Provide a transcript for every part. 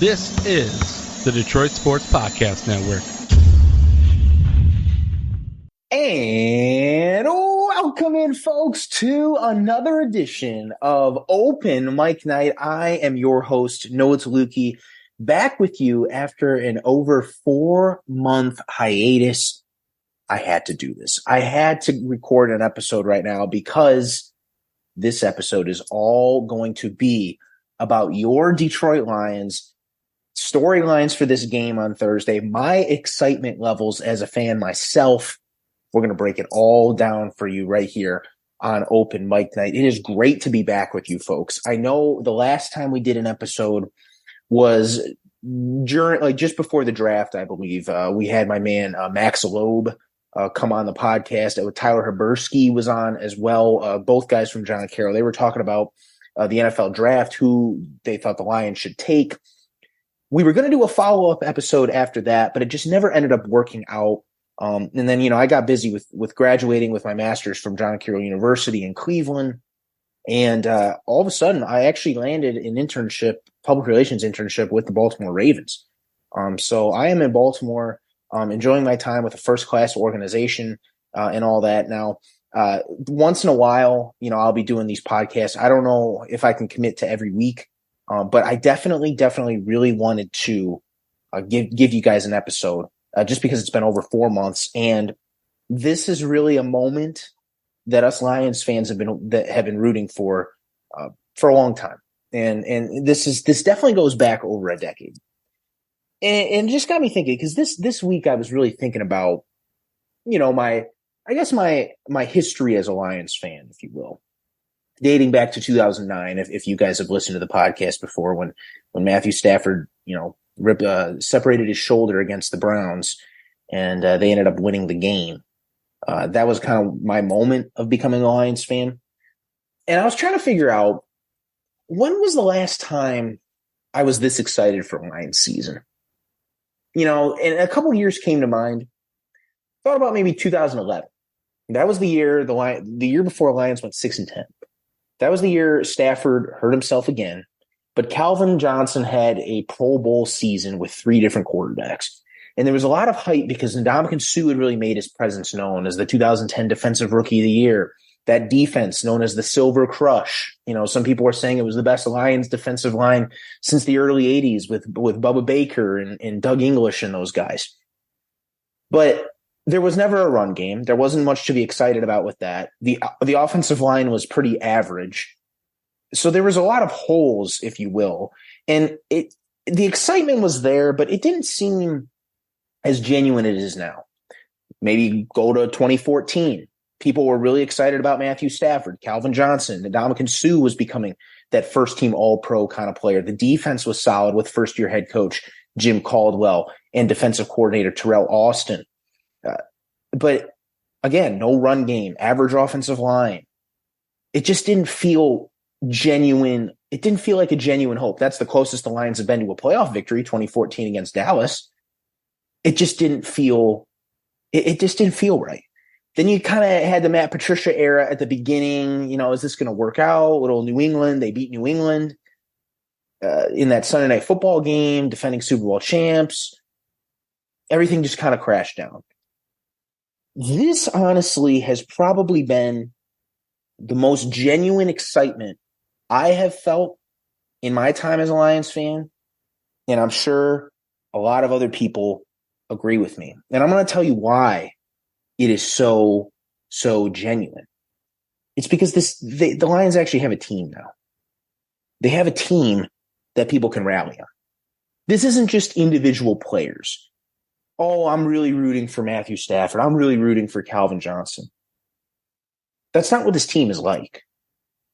This is the Detroit Sports Podcast Network. And welcome in, folks, to another edition of Open Mic Night. I am your host, Noah Taluki, back with you after an over 4-month hiatus. I had to do this. I had to record an episode right now because this episode is all going to be about your Detroit Lions, storylines for this game on Thursday, my excitement levels as a fan myself. We're going to break it all down for you right here on Open Mic Night. It is great to be back with you, folks. I know the last time we did an episode was during, just before the draft, I believe. We had my man Max Loeb come on the podcast. Tyler Habersky was on as well. Both guys from John Carroll. They were talking about the NFL draft, who they thought the Lions should take. We were going to do a follow-up episode after that, but it just never ended up working out. And then, I got busy with graduating with my master's from John Carroll University in Cleveland. And all of a sudden, I actually landed an internship, public relations internship with the Baltimore Ravens. So I am in Baltimore, enjoying my time with a first-class organization and all that. Now, once in a while, I'll be doing these podcasts. I don't know if I can commit to every week, but I definitely really wanted to give you guys an episode. Just because it's been over 4 months, and this is really a moment that us Lions fans have been rooting for a long time, and this definitely goes back over a decade, and just got me thinking, because this week I was really thinking about my history as a Lions fan, if you will, dating back to 2009. If you guys have listened to the podcast before, when Matthew Stafford separated his shoulder against the Browns, and they ended up winning the game. That was kind of my moment of becoming a Lions fan. And I was trying to figure out, when was the last time I was this excited for a Lions season? And a couple of years came to mind. Thought about maybe 2011. That was the year the year before Lions went 6-10. That was the year Stafford hurt himself again. But Calvin Johnson had a Pro Bowl season with 3 different quarterbacks. And there was a lot of hype because Ndamukong Suh had really made his presence known as the 2010 Defensive Rookie of the Year. That defense known as the Silver Crush. Some people were saying it was the best Lions defensive line since the early 80s with Bubba Baker and Doug English and those guys. But there was never a run game. There wasn't much to be excited about with that. The offensive line was pretty average. So there was a lot of holes, if you will, and the excitement was there, but it didn't seem as genuine as it is now. Maybe go to 2014. People were really excited about Matthew Stafford, Calvin Johnson, Ndamukong Suh was becoming that first-team All-Pro kind of player. The defense was solid with first-year head coach Jim Caldwell and defensive coordinator Terrell Austin. But again, no run game, average offensive line. It just didn't feel genuine. It didn't feel like a genuine hope. That's the closest the Lions have been to a playoff victory, 2014 against Dallas. It just didn't feel right. Then you kind of had the Matt Patricia era at the beginning. Is this going to work out? Little New England. They beat New England in that Sunday Night Football game, defending Super Bowl champs. Everything just kind of crashed down. This honestly has probably been the most genuine excitement I have felt in my time as a Lions fan, and I'm sure a lot of other people agree with me. And I'm going to tell you why it is so genuine. It's because the Lions actually have a team now. They have a team that people can rally on. This isn't just individual players. Oh, I'm really rooting for Matthew Stafford. I'm really rooting for Calvin Johnson. That's not what this team is like.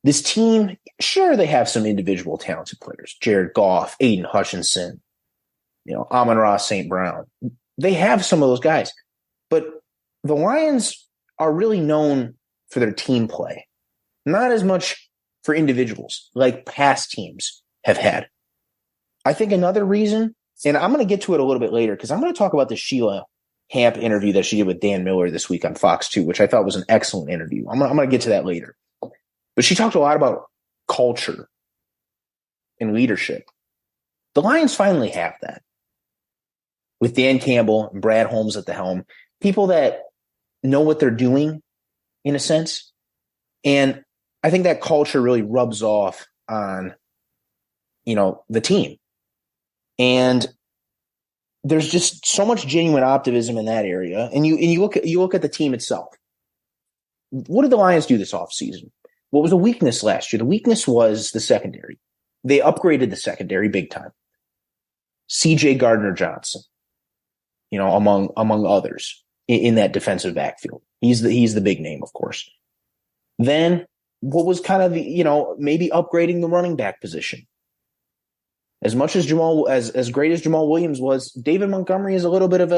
This team, sure, they have some individual talented players. Jared Goff, Aiden Hutchinson, Amon-Ra St. Brown. They have some of those guys. But the Lions are really known for their team play, not as much for individuals like past teams have had. I think another reason, and I'm going to get to it a little bit later because I'm going to talk about the Sheila Hamp interview that she did with Dan Miller this week on Fox 2, which I thought was an excellent interview. I'm going to get to that later. But she talked a lot about culture and leadership. The Lions finally have that with Dan Campbell and Brad Holmes at the helm, people that know what they're doing in a sense. And I think that culture really rubs off on, the team. And there's just so much genuine optimism in that area. And you look at the team itself. What did the Lions do this offseason? What was the weakness last year? The weakness was the secondary. They upgraded the secondary big time. C.J. Gardner-Johnson, among others in that defensive backfield. He's the big name, of course. Then what was kind of maybe upgrading the running back position. As much as as great as Jamal Williams was, David Montgomery is a little bit of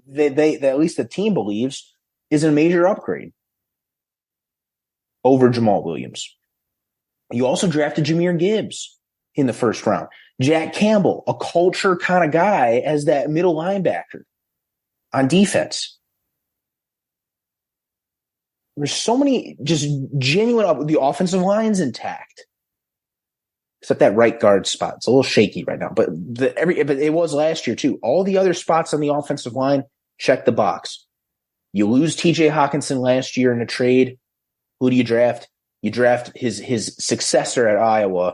they at least the team believes is a major upgrade over Jamal Williams. You also drafted Jahmyr Gibbs in the first round. Jack Campbell, a culture kind of guy as that middle linebacker on defense. There's so many just genuine, the offensive line's intact. Except that right guard spot. It's a little shaky right now. But it was last year too. All the other spots on the offensive line, check the box. You lose TJ Hawkinson last year in a trade. Who do you draft? You draft his successor at Iowa,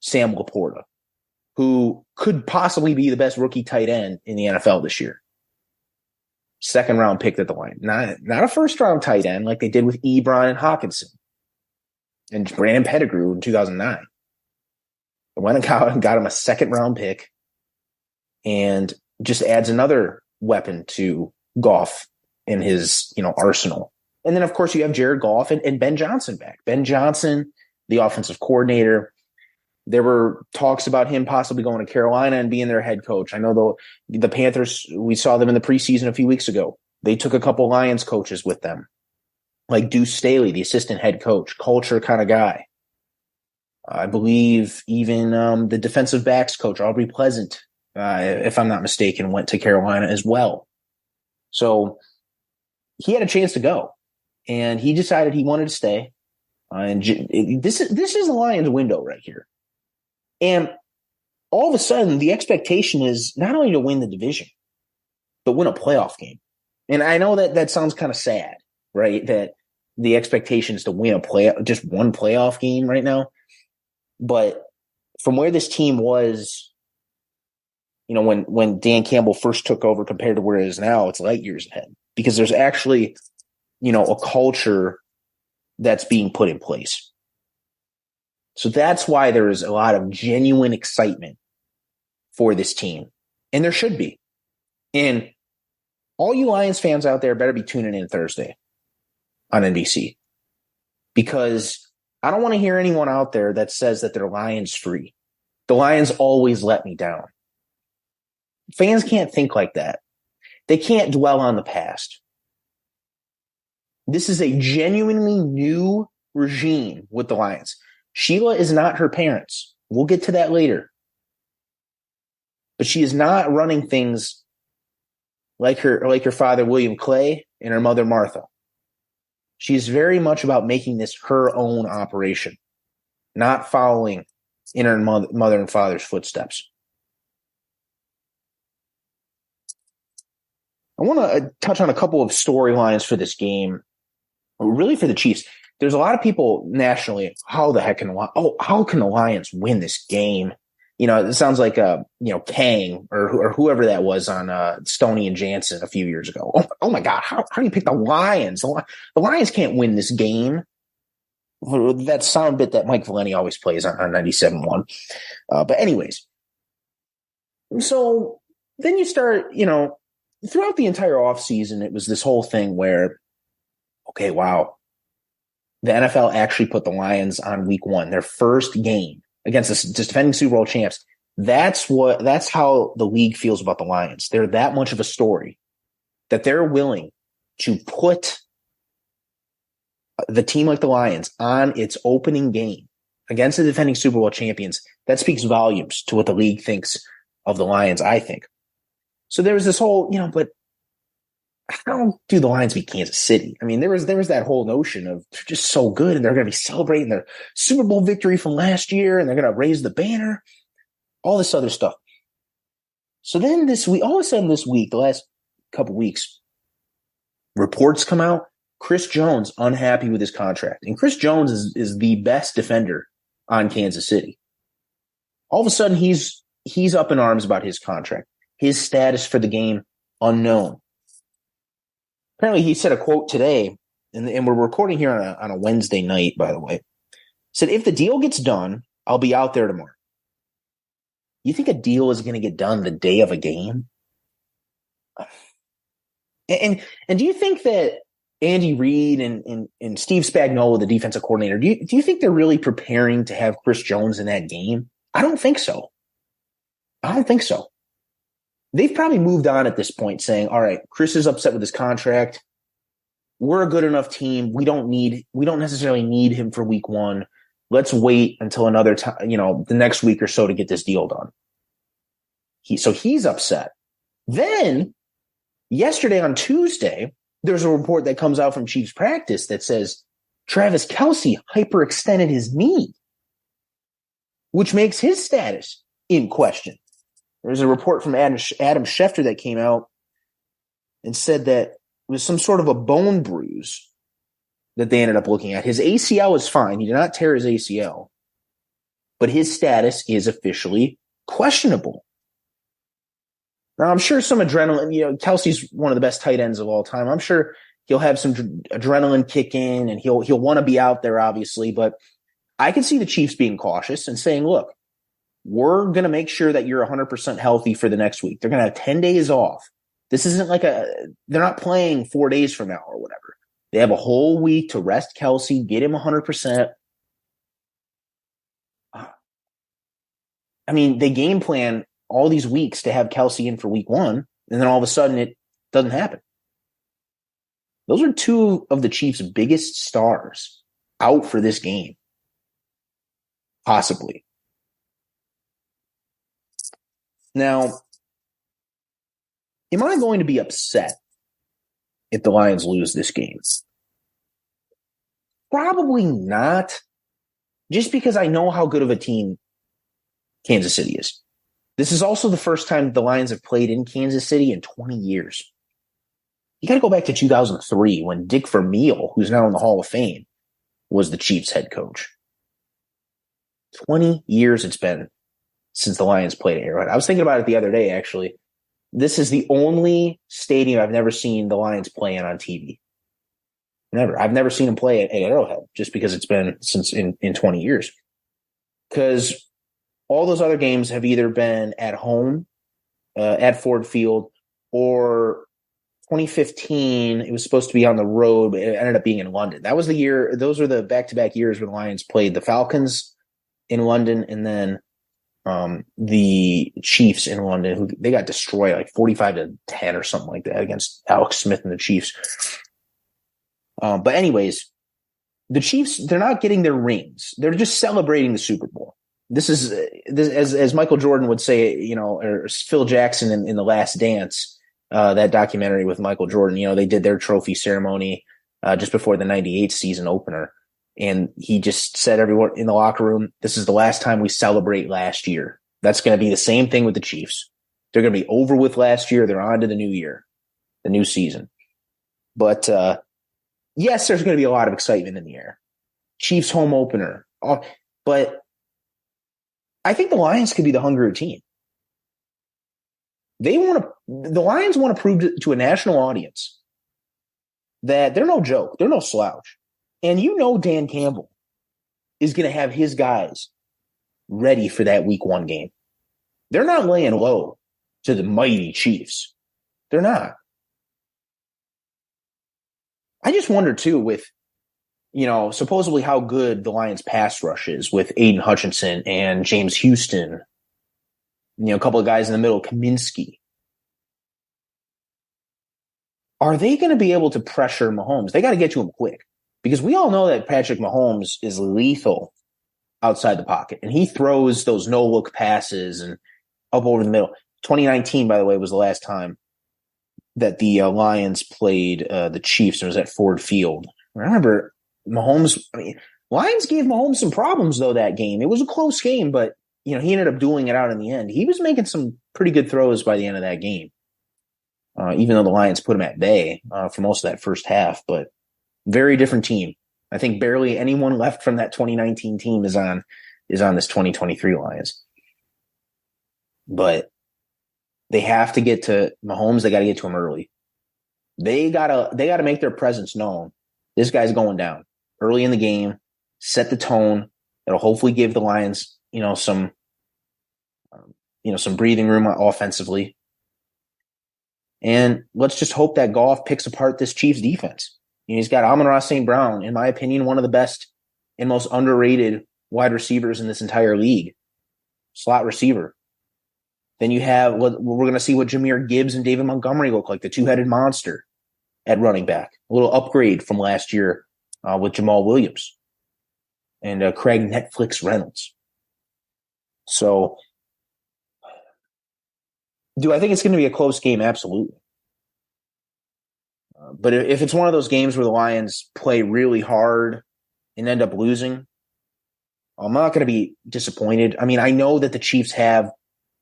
Sam Laporta, who could possibly be the best rookie tight end in the NFL this year. Second round pick at the line. Not a first round tight end like they did with Ebron and Hawkinson and Brandon Pettigrew in 2009. They went and got him a second round pick and just adds another weapon to Goff in his arsenal. And then, of course, you have Jared Goff and Ben Johnson back. Ben Johnson, the offensive coordinator. There were talks about him possibly going to Carolina and being their head coach. I know the Panthers, we saw them in the preseason a few weeks ago. They took a couple Lions coaches with them, like Deuce Staley, the assistant head coach, culture kind of guy. I believe even the defensive backs coach, Aubrey Pleasant, if I'm not mistaken, went to Carolina as well. So he had a chance to go, and he decided he wanted to stay. And this is the Lions window right here. And all of a sudden, the expectation is not only to win the division, but win a playoff game. And I know that sounds kind of sad, right? That the expectation is to win just one playoff game right now. But from where this team was, when Dan Campbell first took over compared to where it is now, it's light years ahead because there's actually, a culture that's being put in place. So that's why there is a lot of genuine excitement for this team. And there should be. And all you Lions fans out there better be tuning in Thursday on NBC because I don't want to hear anyone out there that says that they're Lions free. The Lions always let me down. Fans can't think like that. They can't dwell on the past. This is a genuinely new regime with the Lions. Sheila is not her parents. We'll get to that later. But she is not running things like her father, William Clay, and her mother, Martha. She is very much about making this her own operation, not following in her mother and father's footsteps. I want to touch on a couple of storylines for this game, really for the Chiefs. There's a lot of people nationally, how can the Lions win this game? It sounds like, Kang or whoever that was on Stoney and Jansen a few years ago. Oh my God, how do you pick the Lions? The Lions can't win this game. That sound bit that Mike Valeni always plays on 97.1. But anyways, so then you start, throughout the entire offseason, it was this whole thing where, okay, wow, the NFL actually put the Lions on week 1, their first game against the defending Super Bowl champs. That's how the league feels about the Lions. They're that much of a story that they're willing to put the team like the Lions on its opening game against the defending Super Bowl champions. That speaks volumes to what the league thinks of the Lions, I think. So there was this whole, but how do the Lions beat Kansas City? I mean, there was that whole notion of they're just so good and they're going to be celebrating their Super Bowl victory from last year and they're going to raise the banner. all this other stuff. So then all of a sudden this week, the last couple weeks, reports come out. Chris Jones unhappy with his contract. And Chris Jones is the best defender on Kansas City. All of a sudden, he's up in arms about his contract. His status for the game, unknown. Apparently, he said a quote today, and we're recording here on a Wednesday night, by the way. Said, if the deal gets done, I'll be out there tomorrow. You think a deal is going to get done the day of a game? And do you think that Andy Reid and Steve Spagnuolo, the defensive coordinator, do you think they're really preparing to have Chris Jones in that game? I don't think so. They've probably moved on at this point, saying, all right, Chris is upset with his contract. We're a good enough team. We don't necessarily need him for week one. Let's wait until another time, the next week or so to get this deal done. So he's upset. Then yesterday on Tuesday, there's a report that comes out from Chiefs practice that says Travis Kelce hyperextended his knee, which makes his status in question. There's a report from Adam Schefter that came out and said that it was some sort of a bone bruise that they ended up looking at. His ACL is fine. He did not tear his ACL, but his status is officially questionable. Now, I'm sure some adrenaline, Kelsey's one of the best tight ends of all time. I'm sure he'll have some adrenaline kick in and he'll want to be out there, obviously. But I can see the Chiefs being cautious and saying, look, we're going to make sure that you're 100% healthy for the next week. They're going to have 10 days off. This isn't they're not playing 4 days from now or whatever. They have a whole week to rest Kelsey, get him 100%. I mean, they game plan all these weeks to have Kelsey in for week one, and then all of a sudden it doesn't happen. Those are two of the Chiefs' biggest stars out for this game. Possibly. Now, am I going to be upset if the Lions lose this game? Probably not, just because I know how good of a team Kansas City is. This is also the first time the Lions have played in Kansas City in 20 years. You got to go back to 2003 when Dick Vermeil, who's now in the Hall of Fame, was the Chiefs head coach. 20 years it's been since the Lions played at Arrowhead. I was thinking about it the other day, actually. This is the only stadium I've never seen the Lions play in on TV. Never. I've never seen them play at Arrowhead just because it's been since in 20 years. Because all those other games have either been at home, at Ford Field, or 2015, it was supposed to be on the road, but it ended up being in London. That was the year. Those were the back-to-back years when the Lions played the Falcons in London and then the Chiefs in London, who they got destroyed like 45-10 or something like that against Alex Smith and the Chiefs. But anyways, the Chiefs, they're not getting their rings. They're just celebrating the Super Bowl. This is as Michael Jordan would say, or Phil Jackson in The Last Dance, that documentary with Michael Jordan. They did their trophy ceremony just before the '98 season opener, and he just said everyone in the locker room, "This is the last time we celebrate last year." That's going to be the same thing with the Chiefs. They're going to be over with last year. They're on to the new year, the new season. But yes, there's going to be a lot of excitement in the air. Chiefs home opener, but I think the Lions could be the hungrier team. The Lions want to prove to a national audience that they're no joke. They're no slouch. And Dan Campbell is going to have his guys ready for that week one game. They're not laying low to the mighty Chiefs. They're not. I just wonder too with, supposedly how good the Lions pass rush is with Aiden Hutchinson and James Houston, a couple of guys in the middle, Kaminsky. Are they going to be able to pressure Mahomes? They got to get to him quick because we all know that Patrick Mahomes is lethal outside the pocket, and he throws those no-look passes and up over the middle. 2019, by the way, was the last time that the Lions played the Chiefs. It was at Ford Field. I remember Lions gave Mahomes some problems, though, that game. It was a close game, but he ended up dueling it out in the end. He was making some pretty good throws by the end of that game, even though the Lions put him at bay for most of that first half. But very different team. I think barely anyone left from that 2019 team is on this 2023 Lions. But they have to get to Mahomes. They got to get to him early. They gotta make their presence known. This guy's going down early in the game. Set the tone. It'll hopefully give the Lions, some breathing room offensively. And let's just hope that Goff picks apart this Chiefs defense. He's got Amon-Ra St. Brown, in my opinion, one of the best and most underrated wide receivers in this entire league. Slot receiver. Then you have we're going to see what Jahmyr Gibbs and David Montgomery look like, the two-headed monster at running back. A little upgrade from last year with Jamal Williams and Craig Netflix Reynolds. So, do I think it's going to be a close game? Absolutely. But if it's one of those games where the Lions play really hard and end up losing, I'm not going to be disappointed. I mean, I know that the Chiefs have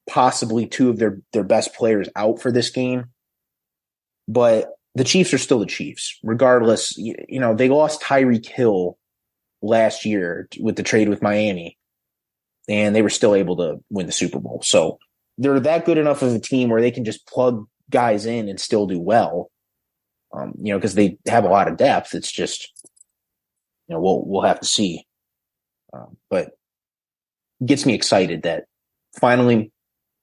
possibly two of their best players out for this game, but the Chiefs are still the Chiefs. Regardless, they lost Tyreek Hill last year with the trade with Miami, and they were still able to win the Super Bowl. So they're that good enough of a team where they can just plug guys in and still do well, because they have a lot of depth. It's just, we'll have to see. But it gets me excited that finally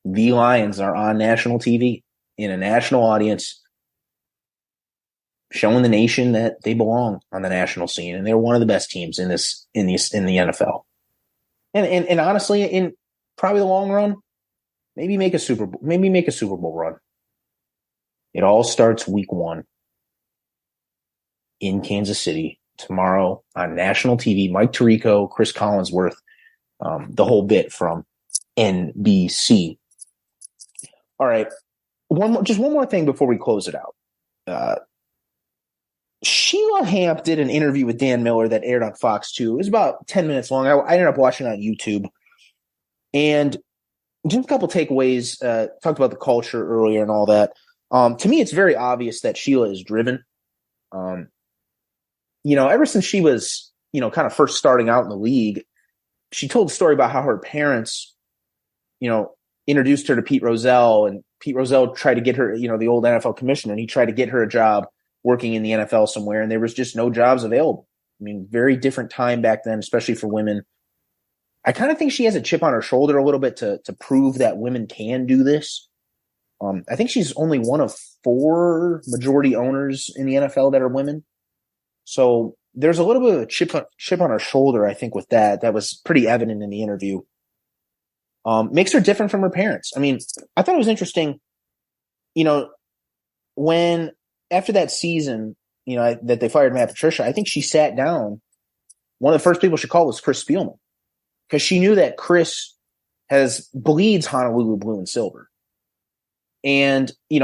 the Lions are on national TV in a national audience, showing the nation that they belong on the national scene, and they're one of the best teams in the NFL. And honestly, in probably the long run, maybe make a Super Bowl run. It all starts week 1 in Kansas City tomorrow on national TV. Mike Tirico, Chris Collinsworth, the whole bit from NBC. All right. One more thing before we close it out. Sheila Hamp did an interview with Dan Miller that aired on Fox 2. It was about 10 minutes long. I ended up watching it on YouTube. And just a couple takeaways. Talked about the culture earlier and all that. To me, it's very obvious that Sheila is driven. Ever since she was, kind of first starting out in the league, she told a story about how her parents, introduced her to Pete Rozelle, and Pete Rozelle tried to get her, the old NFL commissioner, and he tried to get her a job working in the NFL somewhere, and there was just no jobs available. I mean, very different time back then, especially for women. I kind of think she has a chip on her shoulder a little bit to prove that women can do this. I think she's only one of 4 majority owners in the NFL that are women. So there's a little bit of a chip on her shoulder, I think, with that. That was pretty evident in the interview. Makes her different from her parents. I mean, I thought it was interesting, when after that season, that they fired Matt Patricia, I think she sat down. One of the first people she called was Chris Spielman, because she knew that Chris bleeds Honolulu blue and silver, and he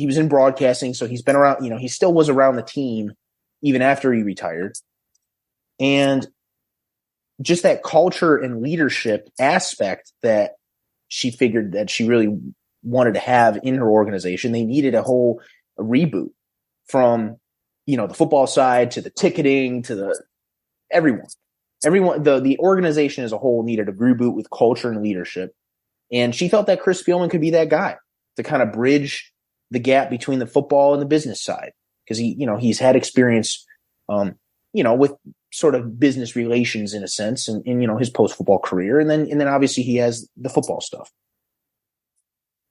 was in broadcasting, so he's been around. He still was around the team even after he retired, and just that culture and leadership aspect that she figured that she really wanted to have in her organization. They needed a whole reboot from, the football side to the ticketing to the everyone, the organization as a whole needed a reboot with culture and leadership. And she felt that Chris Spielman could be that guy to kind of bridge the gap between the football and the business side. Cause he's had experience, with sort of business relations in a sense in his post-football career. And then obviously he has the football stuff.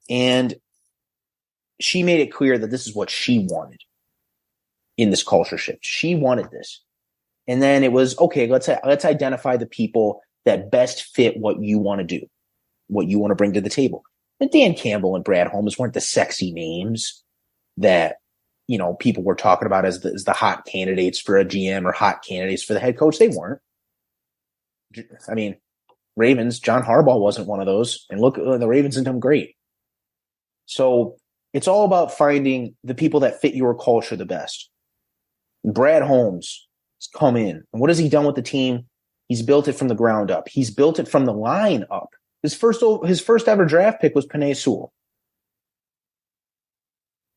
And she made it clear that this is what she wanted in this culture shift. She wanted this. And then it was, okay, let's identify the people that best fit what you want to do, what you want to bring to the table. And Dan Campbell and Brad Holmes weren't the sexy names that, people were talking about as the hot candidates for a GM or hot candidates for the head coach. They weren't. I mean, Ravens, John Harbaugh wasn't one of those. And look, the Ravens have done great. So it's all about finding the people that fit your culture the best. Brad Holmes has come in. And what has he done with the team? He's built it from the ground up. He's built it from the line up. His first ever draft pick was Penei Sewell.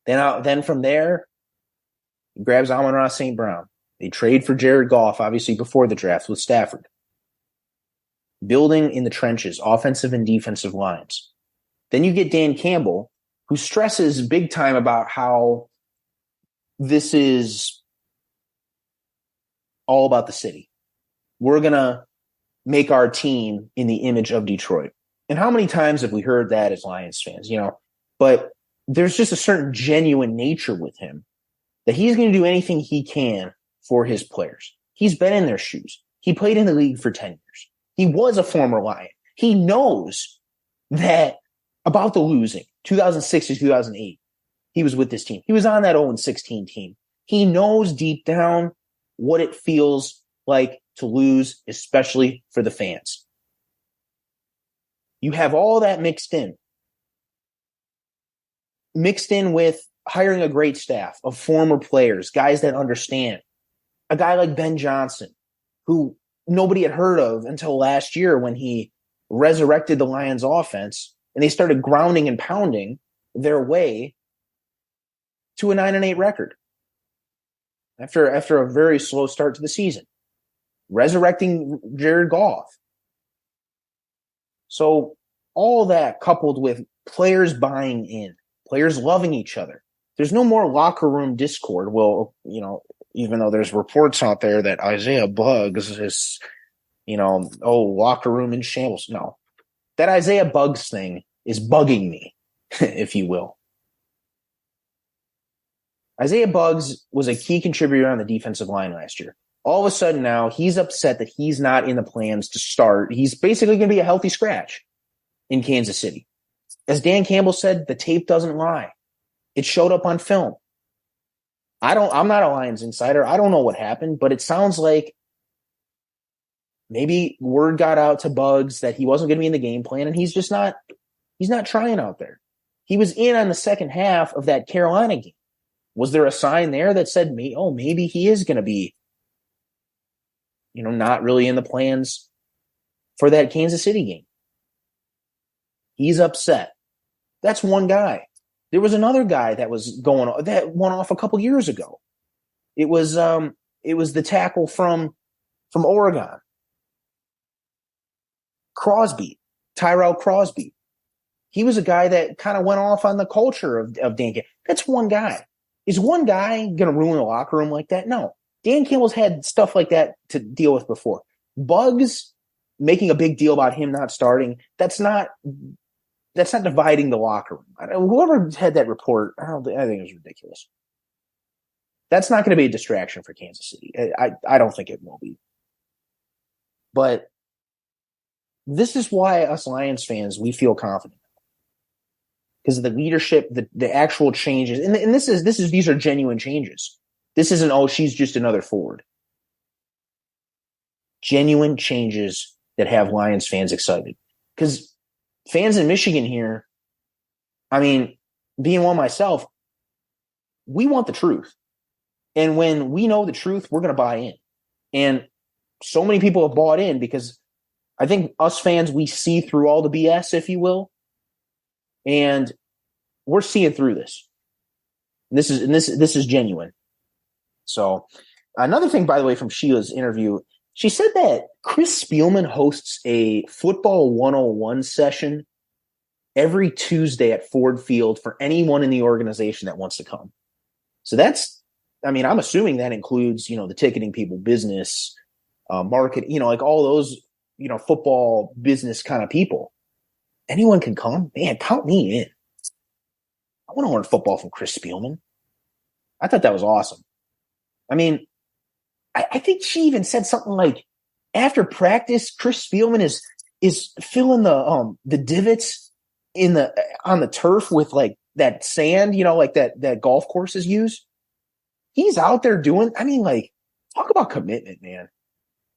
Then from there, he grabs Amon-Ra St. Brown. They trade for Jared Goff, obviously before the draft, with Stafford. Building in the trenches, offensive and defensive lines. Then you get Dan Campbell, who stresses big time about how this is all about the city. We're going to make our team in the image of Detroit. And how many times have we heard that as Lions fans, But there's just a certain genuine nature with him that he's going to do anything he can for his players. He's been in their shoes. He played in the league for 10 years. He was a former Lion. He knows that about the losing, 2006 to 2008. He was with this team. He was on that 0-16 team. He knows deep down what it feels like to lose, especially for the fans. You have all that mixed in with hiring a great staff of former players, guys that understand. A guy like Ben Johnson, who nobody had heard of until last year when he resurrected the Lions offense and they started grounding and pounding their way to a 9-8 record after a very slow start to the season, resurrecting Jared Goff. So all that coupled with players buying in, players loving each other. There's no more locker room discord. Well, even though there's reports out there that Isaiah Buggs is, locker room in shambles. No, that Isaiah Buggs thing is bugging me, if you will. Isaiah Buggs was a key contributor on the defensive line last year. All of a sudden now he's upset that he's not in the plans to start. He's basically going to be a healthy scratch in Kansas City. As Dan Campbell said, the tape doesn't lie. It showed up on film. I'm not a Lions insider. I don't know what happened, but it sounds like maybe word got out to Buggs that he wasn't going to be in the game plan, and he's not trying out there. He was in on the second half of that Carolina game. Was there a sign there that said, maybe he is going to be, not really in the plans for that Kansas City game? He's upset. That's one guy. There was another guy that went off a couple years ago. It was the tackle from Oregon, Tyrell Crosby. He was a guy that kind of went off on the culture of Dan Campbell. That's one guy. Is one guy going to ruin the locker room like that? No. Dan Campbell's had stuff like that to deal with before. Buggs making a big deal about him not starting, that's not dividing the locker room. Whoever had that report, I think it was ridiculous. That's not going to be a distraction for Kansas City. I don't think it will be. But this is why us Lions fans, we feel confident. Because of the leadership, the actual changes. And these are genuine changes. This isn't, she's just another Ford. Genuine changes that have Lions fans excited. Because fans in Michigan here, being one myself, we want the truth. And when we know the truth, we're going to buy in. And so many people have bought in because I think us fans, we see through all the BS, if you will. And we're seeing through this. And this is genuine. So another thing, by the way, from Sheila's interview, she said that Chris Spielman hosts a football 101 session every Tuesday at Ford Field for anyone in the organization that wants to come. So I'm assuming that includes, the ticketing people, business, market, like all those, football business kind of people. Anyone can come. Man, count me in. I want to learn football from Chris Spielman. I thought that was awesome. I think she even said something like, after practice, Chris Spielman is filling the divots on the turf with like that sand, like that golf courses use. He's out there doing. Talk about commitment, man.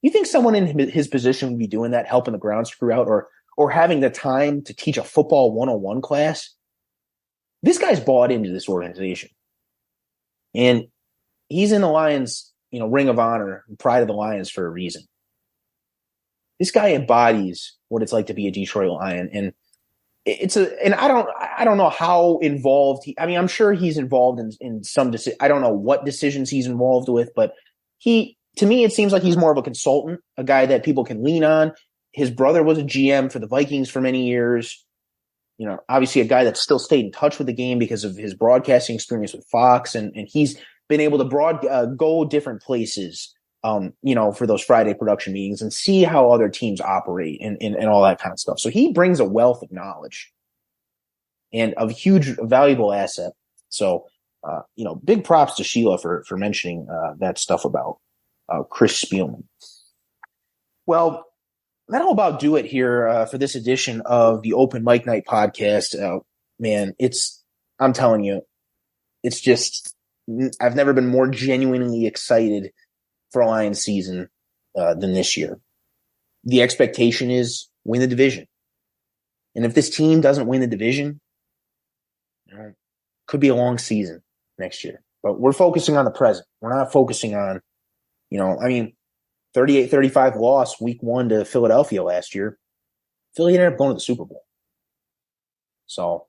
You think someone in his position would be doing that, helping the grounds crew out, or having the time to teach a football 101 class? This guy's bought into this organization, and he's in the Lions, Ring of Honor, and Pride of the Lions for a reason. this guy embodies what it's like to be a Detroit Lion. And I don't know how involved I'm sure he's involved in some I don't know what decisions he's involved with, but to me, it seems like he's more of a consultant, a guy that people can lean on. His brother was a GM for the Vikings for many years. Obviously a guy that still stayed in touch with the game because of his broadcasting experience with Fox, and he's been able to go different places, for those Friday production meetings and see how other teams operate and all that kind of stuff. So he brings a wealth of knowledge and a huge, valuable asset. So, big props to Sheila for mentioning that stuff about Chris Spielman. Well, that'll about do it here for this edition of the Open Mic Night podcast. Man, I'm telling you, it's just, I've never been more genuinely excited for Lions season than this year. The expectation is win the division. And if this team doesn't win the division, could be a long season next year. But we're focusing on the present. We're not focusing on, 38-35 loss week 1 to Philadelphia last year. Philly ended up going to the Super Bowl. So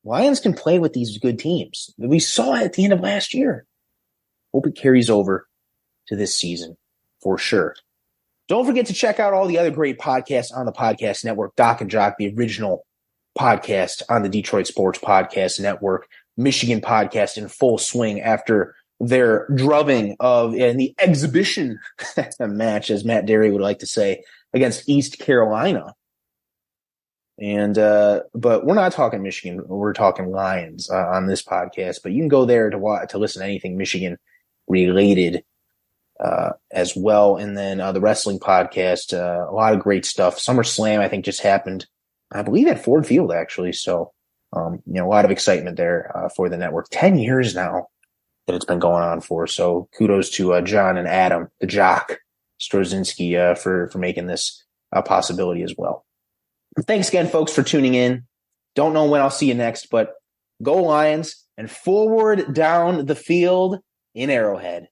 Lions can play with these good teams. We saw it at the end of last year. Hope it carries over to this season for sure. Don't forget to check out all the other great podcasts on the podcast network. Doc and Jock, the original podcast on the Detroit Sports Podcast Network. Michigan podcast in full swing after their drubbing of the exhibition match, as Matt Derry would like to say, against East Carolina. And but we're not talking Michigan. We're talking Lions on this podcast. But you can go there to listen to anything Michigan related as well. And then the wrestling podcast, a lot of great stuff. SummerSlam, I think, just happened, I believe, at Ford Field, actually. So, a lot of excitement there for the network. 10 years now that it's been going on for. So kudos to John and Adam, the Jock, Strozinski, for making this a possibility as well. Thanks again, folks, for tuning in. Don't know when I'll see you next, but go Lions and forward down the field in Arrowhead.